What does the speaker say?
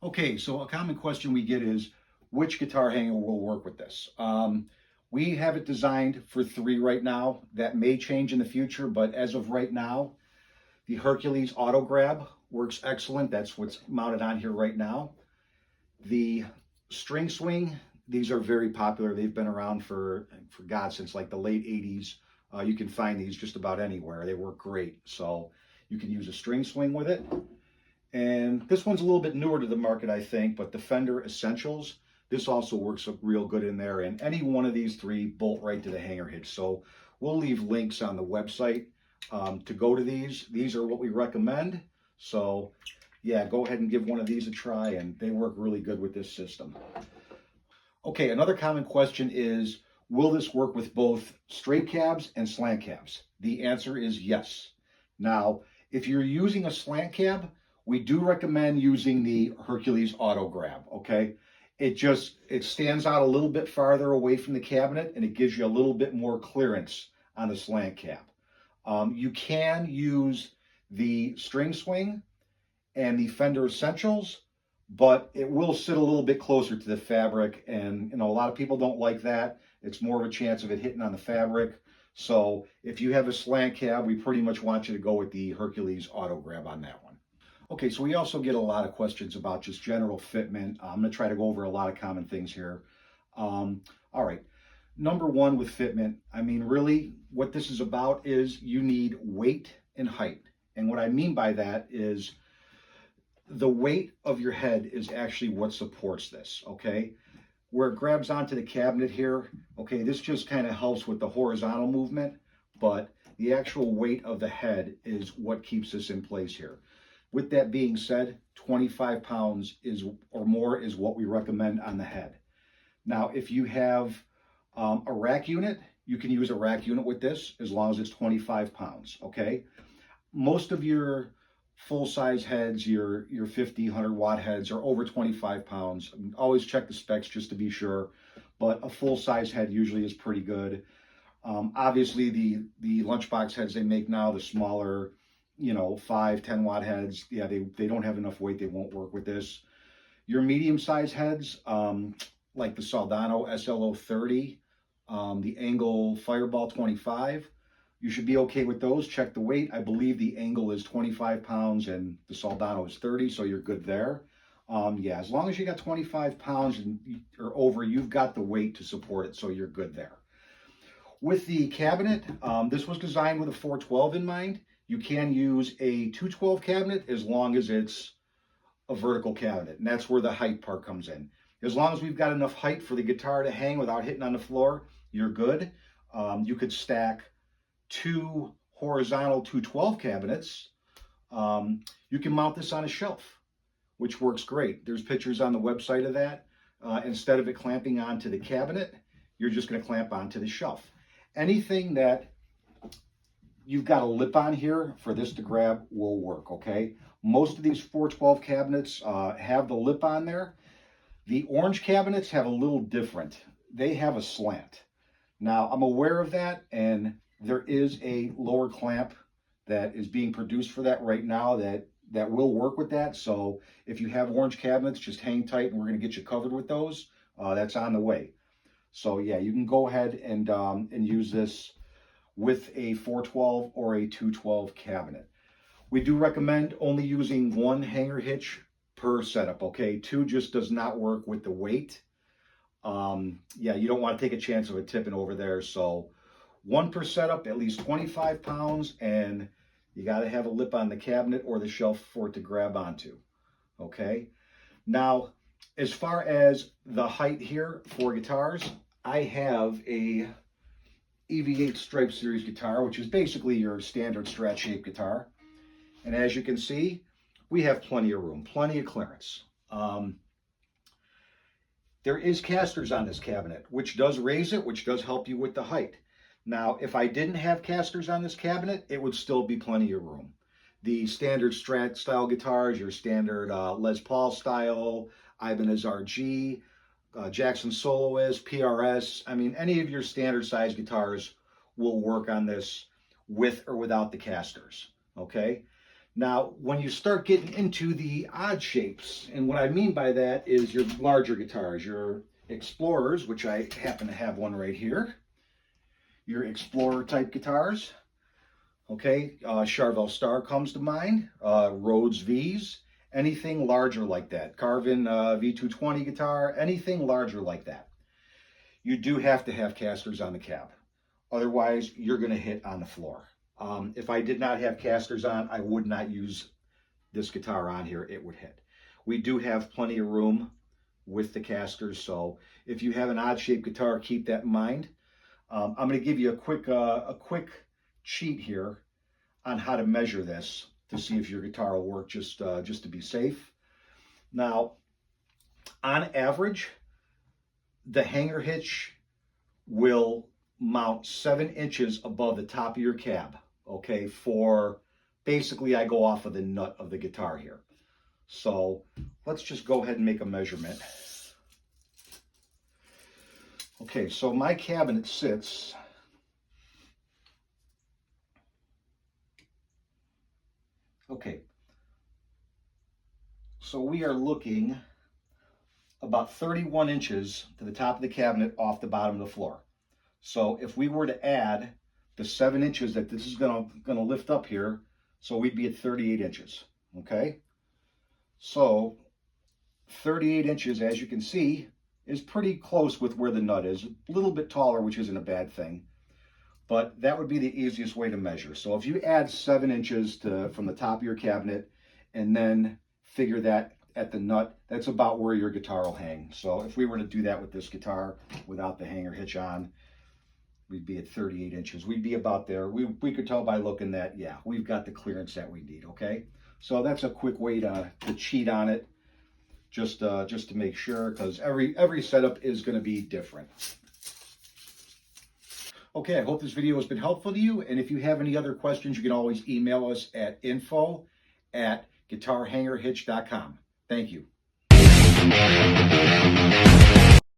Okay, so a common question we get is, which guitar hanger will work with this? We have it designed for 3 right now. That may change in the future, but as of right now, the Hercules Auto Grab works excellent. That's what's mounted on here right now. The string swing, these are very popular. They've been around for God, since like the late 80s. You can find these just about anywhere. They work great. So you can use a string swing with it. And this one's a little bit newer to the market, I think, but the Fender Essentials, this also works real good in there. And any one of these 3 bolt right to the hanger hitch. So we'll leave links on the website to go to these. These are what we recommend. So yeah, go ahead and give one of these a try, and they work really good with this system. Okay, another common question is, will this work with both straight cabs and slant cabs? The answer is yes. Now, if you're using a slant cab, we do recommend using the Hercules Auto Grab, okay? It stands out a little bit farther away from the cabinet, and it gives you a little bit more clearance on the slant cab. You can use the string swing and the Fender Essentials, but it will sit a little bit closer to the fabric, and a lot of people don't like that. It's more of a chance of it hitting on the fabric. So if you have a slant cab, we pretty much want you to go with the Hercules Auto Grab on that one. Okay, so we also get a lot of questions about just general fitment. I'm going to try to go over a lot of common things here. All right, number one with fitment, I mean, really what this is about is you need weight and height. And what I mean by that is the weight of your head is actually what supports this, okay? Where it grabs onto the cabinet here, okay, this just kind of helps with the horizontal movement, but the actual weight of the head is what keeps this in place here. With that being said, 25 pounds or more is what we recommend on the head. Now, if you have a rack unit, you can use a rack unit with this as long as it's 25 pounds, okay? Most of your full-size heads, your 50, 100-watt heads are over 25 pounds. Always check the specs just to be sure, but a full-size head usually is pretty good. Obviously, the lunchbox heads they make now, the smaller, 5, 10-watt heads, yeah, they don't have enough weight. They won't work with this. Your medium-sized heads, like the Soldano SLO 30, the Angle Fireball 25, you should be okay with those. Check the weight. I believe the Angle is 25 pounds and the Soldano is 30, so you're good there. Yeah, as long as you got 25 pounds or over, you've got the weight to support it, so you're good there. With the cabinet, this was designed with a 412 in mind. You can use a 212 cabinet as long as it's a vertical cabinet, and that's where the height part comes in. As long as we've got enough height for the guitar to hang without hitting on the floor, you're good. You could stack 2 horizontal 212 cabinets. You can mount this on a shelf, which works great. There's pictures on the website of that. Instead of it clamping onto the cabinet, you're just going to clamp onto the shelf. Anything that you've got a lip on here for this to grab will work, okay? Most of these 412 cabinets have the lip on there. The orange cabinets have a little different. They have a slant. Now, I'm aware of that, and there is a lower clamp that is being produced for that right now that will work with that. So if you have orange cabinets, just hang tight, and we're going to get you covered with those. That's on the way. So yeah, you can go ahead and use this with a 412 or a 212 cabinet. We do recommend only using 1 hanger hitch per setup, okay? 2 just does not work with the weight. Yeah, you don't want to take a chance of it tipping over there. So 1 per setup, at least 25 pounds, and you got to have a lip on the cabinet or the shelf for it to grab onto, okay? Now, as far as the height here for guitars, I have a EV8 Stripe Series guitar, which is basically your standard Strat shape guitar. And as you can see, we have plenty of room, plenty of clearance. There is casters on this cabinet, which does raise it, which does help you with the height. Now, if I didn't have casters on this cabinet, it would still be plenty of room. The standard Strat style guitars, your standard Les Paul style, Ibanez RG, Jackson Soloist, PRS, I mean, any of your standard size guitars will work on this with or without the casters, okay? Now, when you start getting into the odd shapes, and what I mean by that is your larger guitars, your Explorers, which I happen to have one right here, your Explorer type guitars, okay, Charvel Star comes to mind, Rhodes V's, anything larger like that, Carvin V220 guitar, anything larger like that. You do have to have casters on the cab. Otherwise, you're going to hit on the floor. If I did not have casters on, I would not use this guitar on here. It would hit. We do have plenty of room with the casters, so if you have an odd-shaped guitar, keep that in mind. I'm going to give you a quick cheat here on how to measure this to see if your guitar will work, just to be safe. Now, on average, the hanger hitch will mount 7 inches above the top of your cab, okay, for basically I go off of the nut of the guitar here. So let's just go ahead and make a measurement. Okay, so my cabinet sits okay, so we are looking about 31 inches to the top of the cabinet off the bottom of the floor. So if we were to add the 7 inches that this is gonna lift up here, so we'd be at 38 inches, okay? So 38 inches, as you can see, is pretty close with where the nut is. A little bit taller, which isn't a bad thing, but that would be the easiest way to measure. So if you add 7 inches from the top of your cabinet and then figure that at the nut, that's about where your guitar will hang. So if we were to do that with this guitar without the hanger hitch on, we'd be at 38 inches. We'd be about there. We could tell by looking that, yeah, we've got the clearance that we need, okay? So that's a quick way to cheat on it, just to make sure, because every setup is going to be different. Okay, I hope this video has been helpful to you, and if you have any other questions, you can always email us at info@guitarhangerhitch.com. Thank you.